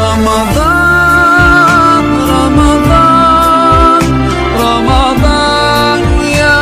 رمضان رمضان رمضان يا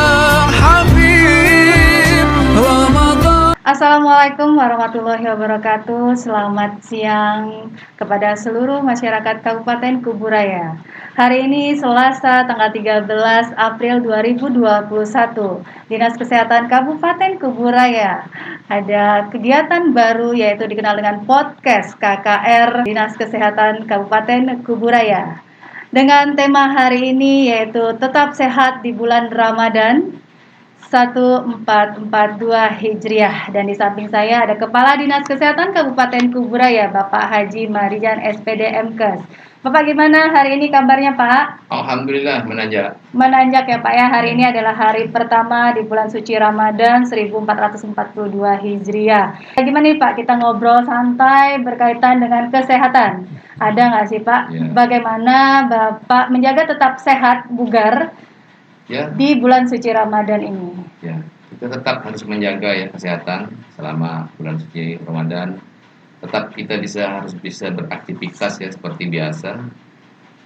حبيب رمضان. Assalamualaikum warahmatullahi wabarakatuh. Selamat siang kepada seluruh masyarakat Kabupaten Kuburaya. Hari ini Selasa tanggal 13 April 2021. Dinas Kesehatan Kabupaten Kuburaya ada kegiatan baru yaitu dikenal dengan podcast KKR Dinas Kesehatan Kabupaten Kuburaya. Dengan tema hari ini yaitu tetap sehat di bulan Ramadan 1442 Hijriah, dan di samping saya ada Kepala Dinas Kesehatan Kabupaten Kuburaya, Bapak Haji Marijan SPD MKes. Bapak gimana hari ini kabarnya Pak? Alhamdulillah menanjak. Menanjak ya Pak ya. Hari ini adalah hari pertama di bulan suci Ramadan 1442 Hijriah. Gimana nih Pak, kita ngobrol santai berkaitan dengan kesehatan. Ada nggak sih Pak? Ya. Bagaimana Bapak menjaga tetap sehat, bugar Ya, di bulan suci Ramadan ini? ya. Kita tetap harus menjaga ya kesehatan selama bulan suci Ramadan. Tetap kita harus bisa beraktivitas ya seperti biasa,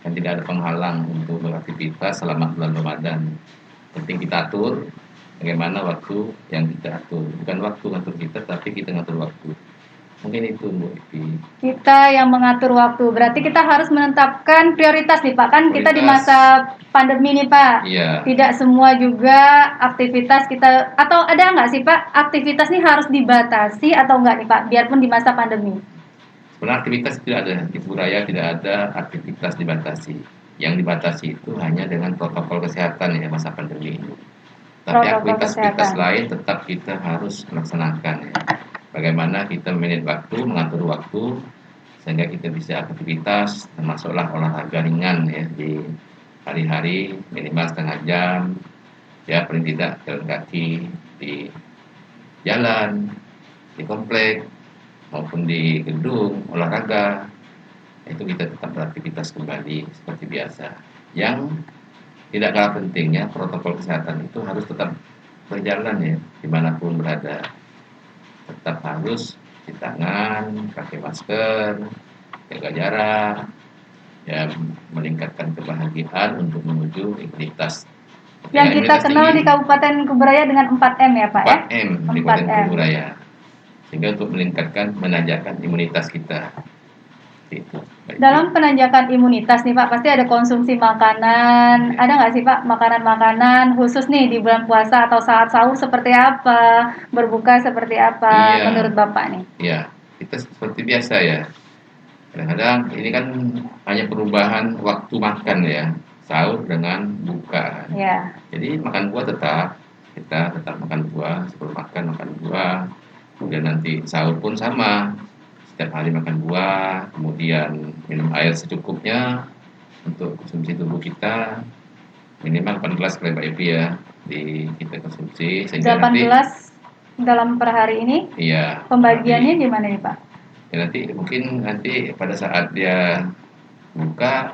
dan tidak ada penghalang untuk beraktivitas selama bulan Ramadan. Penting kita atur bagaimana waktu yang kita atur. Bukan waktu ngatur kita, tapi kita ngatur waktu. Mungkin itu Bu Evi. Kita yang mengatur waktu, berarti kita harus menetapkan prioritas nih Pak. Kan kita di Prioritas. masa pandemi nih Pak. Iya. Tidak semua juga aktivitas kita, atau ada nggak sih Pak, aktivitas nih harus dibatasi atau nggak nih Pak, biarpun di masa pandemi? Sebenarnya aktivitas tidak ada di Kuburaya, tidak ada aktivitas dibatasi. Yang dibatasi itu hanya dengan protokol kesehatan ya masa pandemi ini. Tapi Protokol aktivitas kesehatan. lain tetap kita harus melaksanakan ya. Bagaimana kita manage waktu, mengatur waktu sehingga kita bisa aktivitas, termasuklah olahraga ringan ya di hari-hari minimal setengah jam, ya paling tidak jalan kaki di jalan, di komplek maupun di gedung olahraga. Itu kita tetap beraktivitas kembali seperti biasa. Yang tidak kalah pentingnya protokol kesehatan itu harus tetap berjalan ya dimanapun berada. Tetap harus cuci tangan, pakai masker, jaga jarak, ya meningkatkan kebahagiaan untuk menuju imunitas. Yang kita kenal di Kabupaten Kuburaya dengan 4M ya Pak ya? 4M di Kabupaten 4M. Kuburaya. Sehingga untuk meningkatkan, menanjakan imunitas kita. Itu. Dalam penanjakan imunitas nih Pak, pasti ada konsumsi makanan. Ada nggak sih Pak makanan-makanan khusus nih di bulan puasa atau saat sahur seperti apa, berbuka seperti apa, Iya. menurut Bapak nih? Ya, kita seperti biasa ya. Kadang-kadang ini kan hanya perubahan waktu makan ya, sahur dengan buka. Ya. Jadi makan buah kita tetap makan buah, sebelum makan buah. Kemudian nanti sahur pun sama, setiap hari makan buah, kemudian minum air secukupnya untuk konsumsi tubuh kita, minimal 8 gelas kali Mbak Evi ya kita konsumsi sehingga 18 dalam per hari ini? Iya. Pembagiannya gimana nih Pak? Ya nanti pada saat dia buka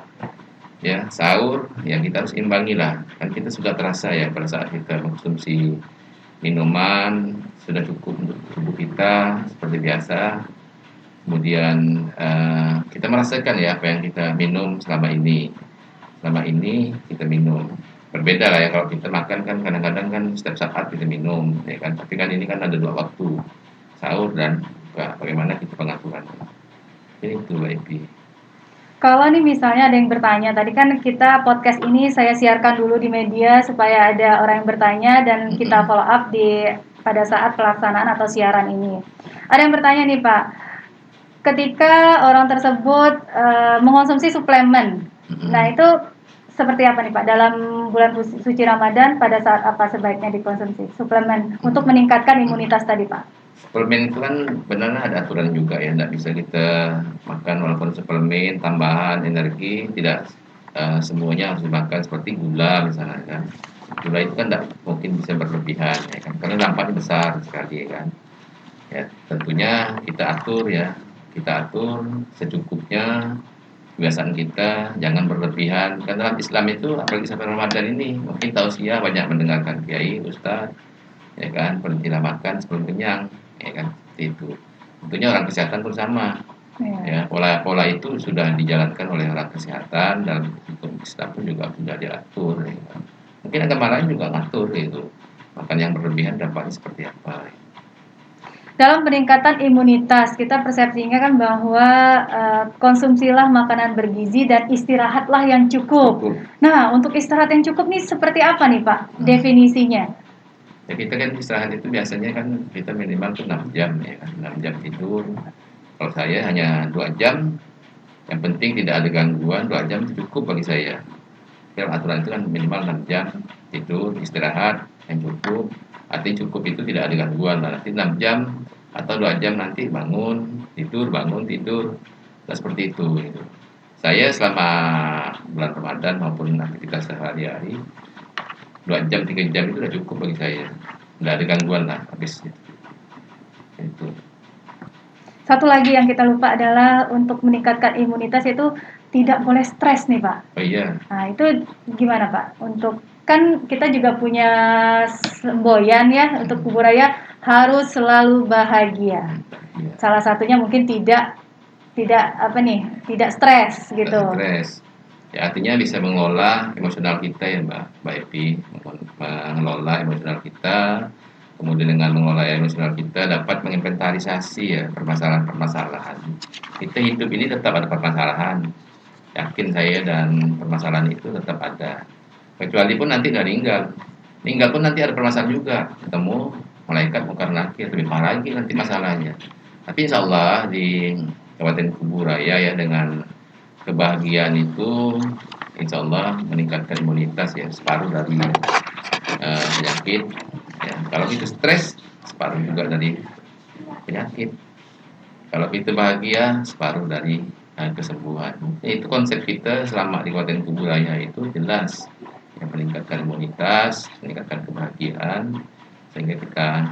ya sahur ya kita harus imbangi lah, kan kita sudah terasa ya pada saat kita mengkonsumsi minuman sudah cukup untuk tubuh kita seperti biasa. Kemudian kita merasakan ya apa yang kita minum selama ini kita minum. Berbeda lah ya kalau kita makan kan kadang-kadang kan setiap saat kita minum ya kan, tapi kan ini kan ada 2 waktu, sahur dan buka. Bagaimana kita pengaturan ini itu Mbak Evi. Kalau nih misalnya ada yang bertanya, tadi kan kita podcast ini saya siarkan dulu di media supaya ada orang yang bertanya dan kita follow up pada saat pelaksanaan atau siaran ini. Ada yang bertanya nih Pak, ketika orang tersebut mengonsumsi suplemen, nah itu seperti apa nih Pak dalam bulan suci Ramadan, pada saat apa sebaiknya dikonsumsi suplemen untuk meningkatkan imunitas tadi Pak? Suplemen itu kan benar ada aturan juga ya, tidak bisa kita makan walaupun suplemen tambahan energi, tidak semuanya harus dimakan seperti gula misalnya kan. Gula itu kan tidak mungkin bisa berlebihan ya kan, karena dampaknya besar sekali ya kan. Ya tentunya kita atur secukupnya kebiasaan kita, jangan berlebihan. Karena dalam Islam itu apalagi sampai Ramadan ini mungkin tausiah banyak mendengarkan kiai, ustaz, ya kan, berhentilah makan sebelum kenyang, ya kan, seperti itu. Tentunya orang kesehatan pun sama, Iya. Ya, pola-pola itu sudah dijalankan oleh alat kesehatan dan untuk kita pun juga sudah diatur. Ya. Mungkin agama lain juga ngatur gitu. Makan yang berlebihan dampaknya seperti apa. Dalam peningkatan imunitas, kita persepsinya kan bahwa konsumsilah makanan bergizi dan istirahatlah yang cukup. Cukup. Nah, untuk istirahat yang cukup nih seperti apa nih Pak definisinya? Ya kita kan istirahat itu biasanya kan kita minimal tuh 6 jam ya kan, 6 jam tidur. Kalau saya hanya 2 jam, yang penting tidak ada gangguan, 2 jam itu cukup bagi saya. Dalam aturan itu kan minimal 6 jam tidur, istirahat yang cukup. Artinya cukup itu tidak ada gangguan. Nanti 6 jam atau 2 jam nanti bangun, tidur. Nah, seperti itu gitu. Saya selama bulan Ramadan maupun aktivitas sehari-hari 2 jam, 3 jam itu sudah cukup bagi saya. Tidak ada gangguan lah habis itu. Satu lagi yang kita lupa adalah untuk meningkatkan imunitas itu tidak boleh stres nih Pak. Oh iya, Nah, itu gimana Pak? Untuk kan kita juga punya semboyan ya untuk Kubu Raya harus selalu bahagia. iya. Salah satunya mungkin tidak stres Tidak gitu. stres. Ya, artinya bisa mengelola emosional kita ya Mbak Epi, mengelola emosional kita, kemudian dengan mengelola emosional kita dapat menginventarisasi ya permasalahan-permasalahan. Kita hidup ini tetap ada permasalahan, yakin saya, dan permasalahan itu tetap ada. Kecuali pun nanti udah meninggal pun nanti ada permasalahan juga, ketemu malaikat mungkar nakir, lebih parah lagi nanti masalahnya. Tapi insya Allah di Kabupaten Kubu Raya ya dengan kebahagiaan itu insya Allah meningkatkan imunitas ya, separuh dari penyakit ya. Kalau itu stres, separuh juga dari penyakit. Kalau itu bahagia, separuh dari kesembuhan. Itu konsep kita selama di Kabupaten Kubu Raya itu jelas yang meningkatkan imunitas, meningkatkan kebahagiaan sehingga kita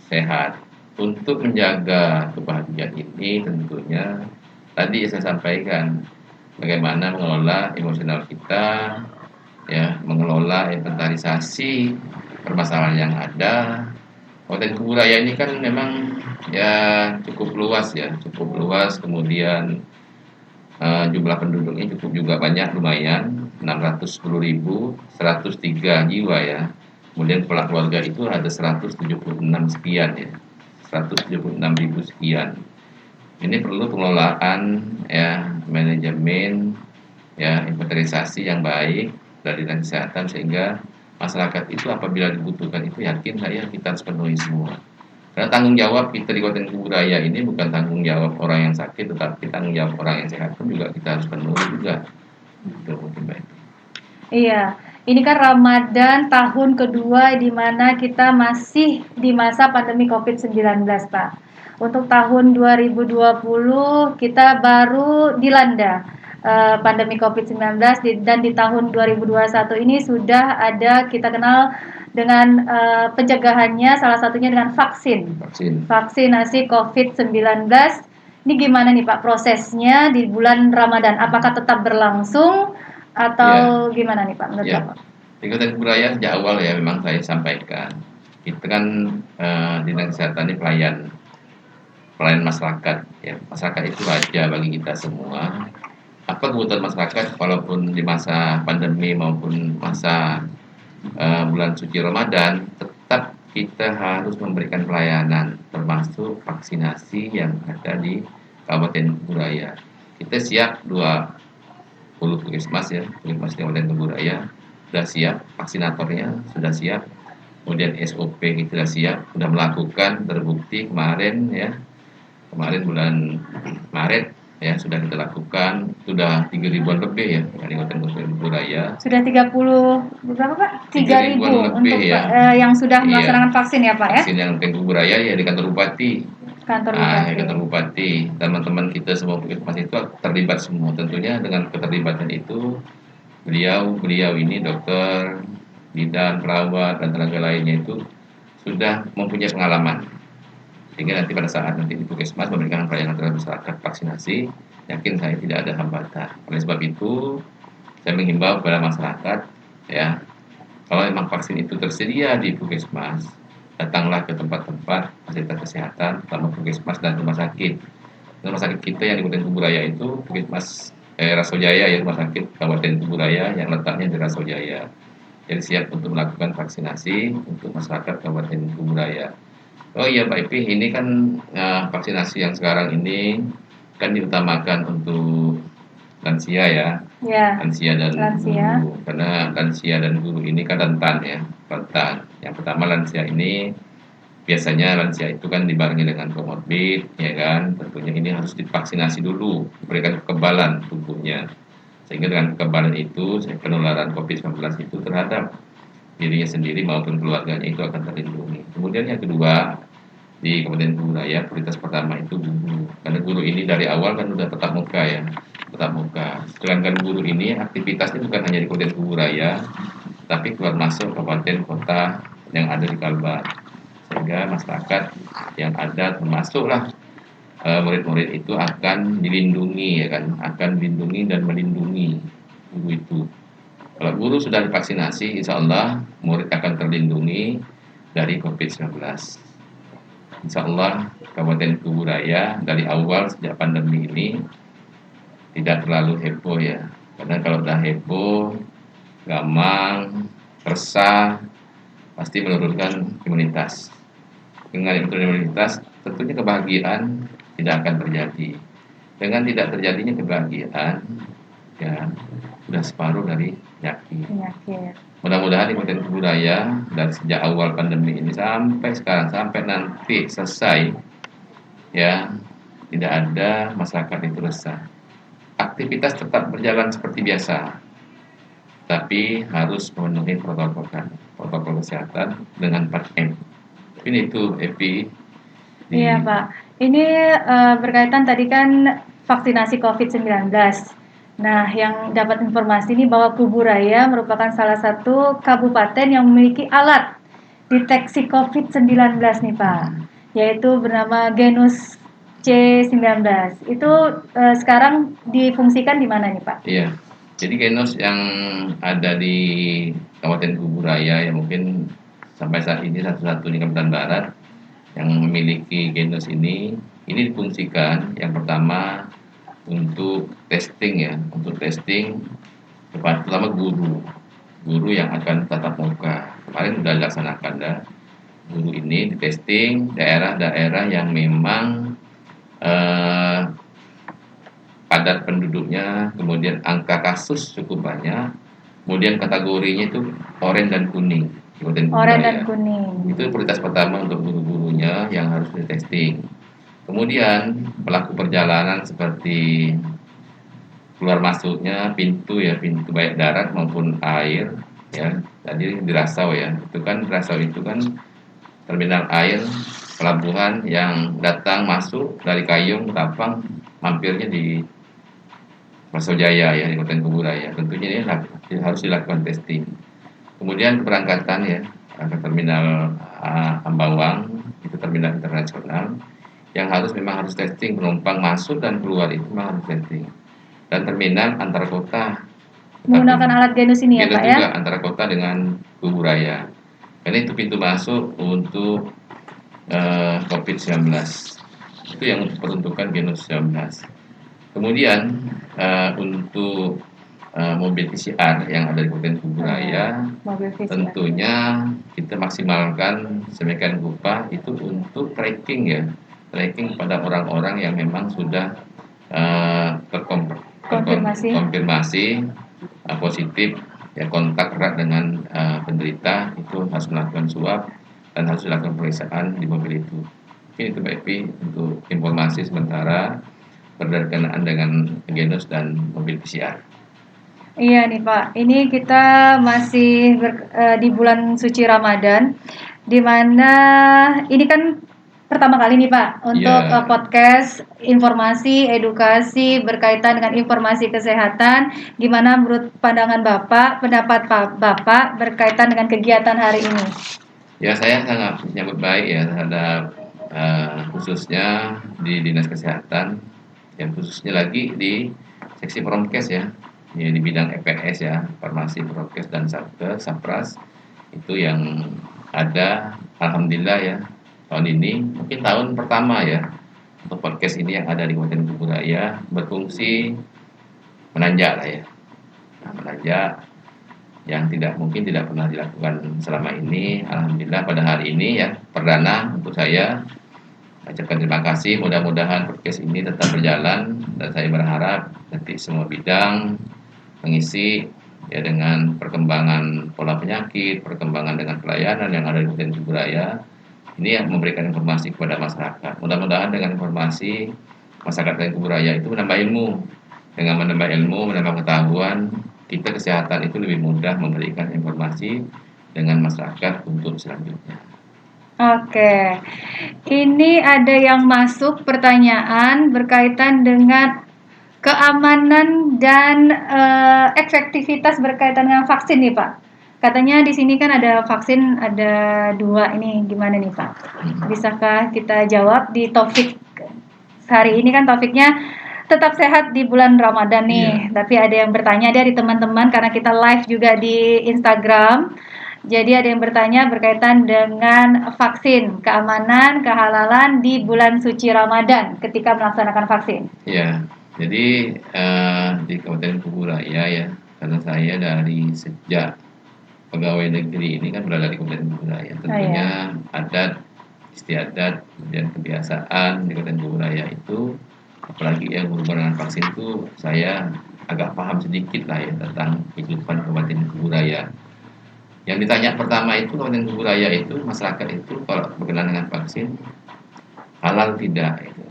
sehat. Untuk menjaga kebahagiaan ini tentunya tadi saya sampaikan bagaimana mengelola emosional kita, ya, mengelola inventarisasi permasalahan yang ada. Kabupaten Kubu Raya ini kan memang ya cukup luas ya, kemudian jumlah penduduknya cukup juga banyak, lumayan 610.103 jiwa ya. Kemudian kepala keluarga itu ada 176 sekian ya, 176.000 sekian. Ini perlu pengelolaan ya, manajemen ya, inventarisasi yang baik dari dinas kesehatan sehingga masyarakat itu apabila dibutuhkan itu yakin saya kita harus penuhi semua. Karena tanggung jawab kita di Kabupaten Kubu Raya ini bukan tanggung jawab orang yang sakit, tetapi tanggung jawab orang yang sehat pun juga kita harus penuhi juga. Itu mungkin baik. Iya, ini kan Ramadan tahun kedua di mana kita masih di masa pandemi COVID-19, Pak. Untuk tahun 2020 kita baru dilanda pandemi COVID-19 dan di tahun 2021 ini sudah ada kita kenal dengan pencegahannya, salah satunya dengan vaksinasi COVID-19. Ini gimana nih Pak prosesnya di bulan Ramadan? Apakah tetap berlangsung atau gimana nih Pak menurut Ya, Bapak? di Kabupaten Kubu Raya sejak awal ya memang saya sampaikan kita kan dinas kesehatan ini pelayan masyarakat ya. Masyarakat itu raja bagi kita semua. Apa kebutuhan masyarakat walaupun di masa pandemi maupun masa bulan suci Ramadan, tetap kita harus memberikan pelayanan termasuk vaksinasi yang ada di Kabupaten Kubu Raya. Kita siap 20 puskesmas ya, puskesmas di Kabupaten Kubu Raya sudah siap, vaksinatornya sudah siap, kemudian SOP kita sudah siap, sudah melakukan, terbukti kemarin bulan Maret ya sudah kita lakukan, sudah 3.000-an lebih ya di Kabupaten Kubu Raya. Sudah 30 berapa Pak? 3.000 lebih untuk ya. yang sudah melaksanakan vaksin ya Pak ya? Vaksin yang Kabupaten Kubu Raya ya di kantor bupati. Kantor bupati, teman-teman kita semua puskesmas itu terlibat semua. Tentunya dengan keterlibatan itu beliau ini dokter, bidan, perawat dan tenaga lainnya itu sudah mempunyai pengalaman. Sehingga nanti pada saat nanti di puskesmas memberikan pelayanan terhadap masyarakat vaksinasi, yakin saya tidak ada hambatan. Oleh sebab itu, saya menghimbau kepada masyarakat ya, kalau memang vaksin itu tersedia di puskesmas, datanglah ke tempat-tempat fasilitas kesehatan, terutama puskesmas dan rumah sakit. Rumah sakit kita yang di Kabupaten Kuburaya itu Rasojaya ya, rumah sakit Kabupaten Kuburaya yang letaknya di Rasojaya. Jadi siap untuk melakukan vaksinasi untuk masyarakat Kabupaten Kuburaya. Oh iya Pak Ipi, ini kan vaksinasi yang sekarang ini kan diutamakan untuk lansia ya, Ya, lansia dan lansia. guru. Karena lansia dan guru ini kan rentan ya, rentan. Yang pertama lansia ini biasanya lansia itu kan dibarengi dengan komorbid, ya kan. Tentunya ini harus divaksinasi dulu, memberikan kekebalan tubuhnya. Sehingga dengan kekebalan itu, penularan COVID-19 itu terhadap dirinya sendiri maupun keluarganya itu akan terlindungi. Kemudian yang kedua, di Kabupaten Kuburaya prioritas pertama itu guru. Karena guru ini dari awal kan udah tetap muka ya, tetap muka. Sedangkan guru ini aktivitasnya bukan hanya di Kabupaten Kuburaya, tapi keluar masuk kabupaten kota yang ada di Kalbar. Sehingga masyarakat yang ada termasuklah murid-murid itu akan dilindungi ya kan, akan dilindungi dan melindungi guru itu. Kalau guru sudah divaksinasi, insya Allah murid akan terlindungi dari COVID-19. Insya Allah Kabupaten Kuburaya dari awal sejak pandemi ini tidak terlalu heboh ya. Karena kalau udah heboh, gamang, resah, pasti menurunkan imunitas. Dengan imunitas, tentunya kebahagiaan tidak akan terjadi. Dengan tidak terjadinya kebahagiaan, ya sudah separuh dari penyakit. Mudah-mudahan di Kabupaten Kuburaya dari sejak awal pandemi ini sampai sekarang, sampai nanti selesai, ya tidak ada masyarakat itu resah. Aktivitas tetap berjalan seperti biasa, tapi harus memenuhi protokol kesehatan dengan 4M. Ini itu Epi. Iya Pak, ini berkaitan tadi kan vaksinasi COVID-19. Nah, yang dapat informasi ini bahwa Kuburaya merupakan salah satu kabupaten yang memiliki alat deteksi COVID-19 nih Pak, yaitu bernama Genus C19. Itu sekarang difungsikan di mana nih Pak? Iya, jadi Genus yang ada di Kabupaten Kuburaya yang mungkin sampai saat ini satu-satu di Kalimantan Barat yang memiliki Genus ini difungsikan yang pertama untuk testing ya, untuk testing terutama guru yang akan tatap muka. Kemarin sudah dilaksanakan guru ini di testing daerah-daerah yang memang padat penduduknya, kemudian angka kasus cukup banyak, kemudian kategorinya itu oranye dan kuning. Oranye dan kuning. Itu prioritas pertama untuk guru-gurunya yang harus di testing. Kemudian pelaku perjalanan seperti keluar masuknya pintu baik darat maupun air ya. Tadi di Rasau ya, itu kan Rasau itu kan terminal air pelabuhan yang datang masuk dari Kayung, Tapang, mampirnya di Rasojaya ya, di Kabupaten Kuburaya. Tentunya ini harus dilakukan testing. Kemudian keberangkatan ya ke terminal Ambawang, itu terminal internasional yang memang harus testing penumpang masuk dan keluar itu memang harus testing. Dan terminal antar kota menggunakan alat Genus ini ya Pak ya? Juga antara kota dengan Kuburaya. Karena itu pintu masuk untuk COVID-19. Itu yang peruntukan Genus 19. Kemudian untuk mobil PCR yang ada di Kabupaten Kuburaya, tentunya kita maksimalkan sedemikian rupa itu untuk tracking pada orang-orang yang memang sudah terkonfirmasi positif ya, kontak erat dengan penderita, itu harus melakukan swab dan harus dilakukan pemeriksaan di mobil itu. Mungkin itu Pak Epi untuk informasi sementara berkenaan dengan Genus dan mobil PCR. Iya nih Pak, ini kita masih di bulan suci Ramadan, di mana ini kan pertama kali nih Pak untuk podcast informasi edukasi berkaitan dengan informasi kesehatan. Gimana menurut pandangan Bapak, pendapat Bapak berkaitan dengan kegiatan hari ini? Ya, saya sangat menyambut baik ya terhadap khususnya di Dinas Kesehatan, yang khususnya lagi di seksi Promkes ya, di bidang EPS ya, farmasi, Promkes dan Sapras itu yang ada. Alhamdulillah ya, tahun ini mungkin tahun pertama ya untuk podcast ini yang ada di Kabupaten Kuburaya berfungsi menanjak lah ya. Nah, menanjak yang mungkin tidak pernah dilakukan selama ini. Alhamdulillah pada hari ini ya perdana untuk saya. Ucapkan terima kasih. Mudah-mudahan podcast ini tetap berjalan dan saya berharap nanti semua bidang mengisi ya dengan perkembangan pola penyakit, perkembangan dengan pelayanan yang ada di Kabupaten Kuburaya. Ini yang memberikan informasi kepada masyarakat. Mudah-mudahan dengan informasi masyarakat Kabupaten Kuburaya itu menambah ilmu. Dengan menambah ilmu, menambah pengetahuan, kita kesehatan itu lebih mudah memberikan informasi dengan masyarakat untuk selanjutnya. Oke, ini ada yang masuk pertanyaan berkaitan dengan keamanan dan efektivitas berkaitan dengan vaksin nih Pak. Katanya di sini kan ada vaksin ada 2 ini, gimana nih Pak? Bisakah kita jawab di topik hari ini kan topiknya tetap sehat di bulan Ramadan nih. Tapi ada yang bertanya dari teman-teman karena kita live juga di Instagram. Jadi ada yang bertanya berkaitan dengan vaksin, keamanan, kehalalan di bulan suci Ramadan ketika melaksanakan vaksin. Ya, jadi di Kabupaten Kuburaya ya, karena saya dari sejak pegawai negeri ini kan berada di Kabupaten Kuburaya. Tentunya adat, istiadat, dan kebiasaan di Kabupaten Kuburaya itu, apalagi yang berhubungan dengan vaksin itu, saya agak paham sedikit lah ya tentang kehidupan Kabupaten Kuburaya. Yang ditanya pertama itu Kabupaten Kuburaya itu masyarakat itu kalau berkenaan dengan vaksin halal tidak, itu.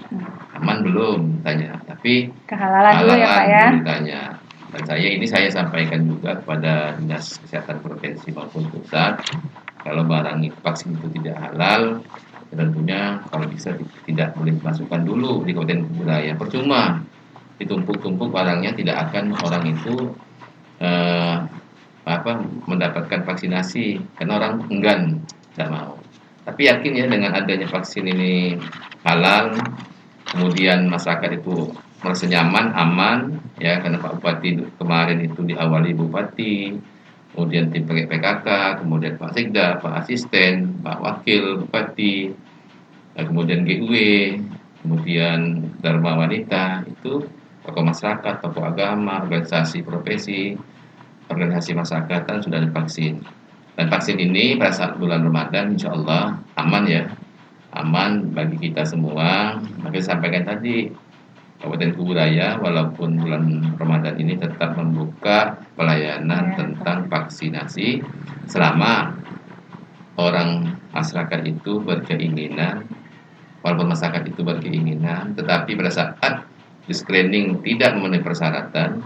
Aman belum tanya, tapi kehalalan dulu ya Pak ya. Ditanya. Dan saya sampaikan juga kepada Dinas Kesehatan Provinsi maupun pusat, kalau barang vaksin itu tidak halal, tentunya kalau bisa tidak boleh dimasukkan dulu di Kabupaten Kuburaya. Percuma ditumpuk-tumpuk barangnya, tidak akan orang itu mendapatkan vaksinasi karena orang enggan, tidak mau. Tapi yakin ya dengan adanya vaksin ini halal, kemudian masyarakat itu merasa nyaman, aman ya, karena Pak Bupati kemarin itu diawali Bupati, kemudian tim PKK, kemudian Pak Sekda, Pak Asisten, Pak Wakil Bupati, kemudian GUW, kemudian Dharma Wanita, itu tokoh masyarakat, tokoh agama, organisasi profesi, organisasi masyarakatan sudah divaksin. Dan vaksin ini pada saat bulan Ramadan insya Allah aman ya, aman bagi kita semua. Maka saya sampaikan tadi, Kabupaten Kuburaya walaupun bulan Ramadan ini tetap membuka pelayanan tentang vaksinasi selama orang masyarakat itu berkeinginan, walaupun masyarakat itu berkeinginan, tetapi pada saat di screening tidak memenuhi persyaratan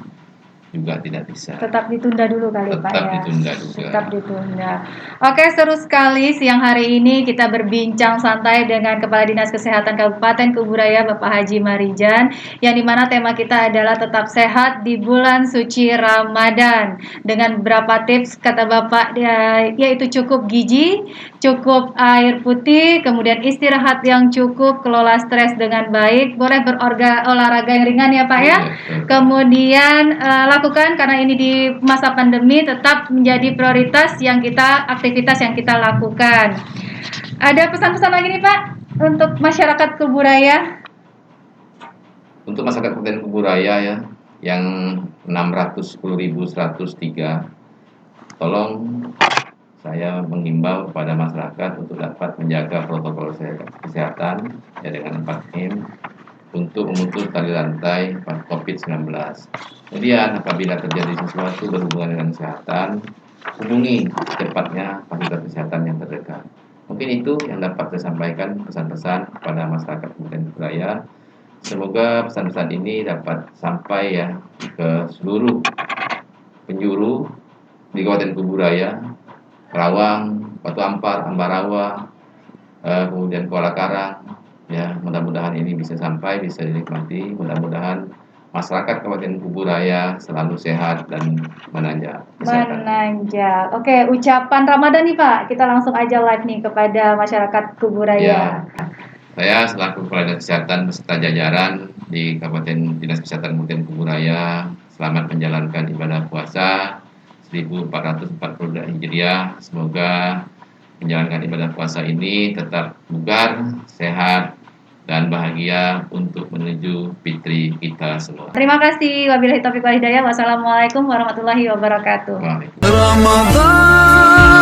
juga tidak bisa. Tetap ditunda dulu kali Pak ya. Tetap ditunda juga. Tetap ditunda. Oke, seru sekali siang hari ini kita berbincang santai dengan Kepala Dinas Kesehatan Kabupaten Kuburaya Bapak Haji Marijan, yang dimana tema kita adalah tetap sehat di bulan suci Ramadan. Dengan beberapa tips kata Bapak yaitu cukup gizi, cukup air putih, kemudian istirahat yang cukup, kelola stres dengan baik, boleh olahraga yang ringan ya Pak ya. Kemudian lakukan karena ini di masa pandemi tetap menjadi prioritas aktivitas yang kita lakukan. Ada pesan-pesan lagi nih Pak untuk masyarakat Kuburaya? Untuk masyarakat Kabupaten Kuburaya ya yang 610.103, tolong saya mengimbau kepada masyarakat untuk dapat menjaga protokol kesehatan ya dengan 4M untuk memutus tali rantai COVID-19. Kemudian apabila terjadi sesuatu berhubungan dengan kesehatan, hubungi secepatnya fasilitas kesehatan yang terdekat. Mungkin itu yang dapat saya sampaikan pesan-pesan kepada masyarakat Kabupaten Kuburaya. Semoga pesan-pesan ini dapat sampai ya ke seluruh penjuru di Kabupaten Kuburaya, Kerawang, Batu Ampar, Ambarawa, kemudian Kuala Karang. Ya, mudah-mudahan ini bisa sampai, bisa dinikmati. Mudah-mudahan masyarakat Kabupaten Kuburaya selalu sehat dan menanjak. Menanjak. Oke, ucapan Ramadan nih Pak. Kita langsung aja live nih kepada masyarakat Kuburaya. Ya, saya selaku Kepala Dinas Kesehatan beserta jajaran di Kabupaten Dinas Kesehatan Kabupaten Kuburaya selamat menjalankan ibadah puasa 1442 Hijriah. Semoga menjalankan ibadah puasa ini tetap bugar, sehat, dan bahagia untuk menuju fitri kita semua. Terima kasih. Wabillahi taufiq wal hidayah. Wassalamualaikum warahmatullahi wabarakatuh. Waalaikumsalam. Ramadan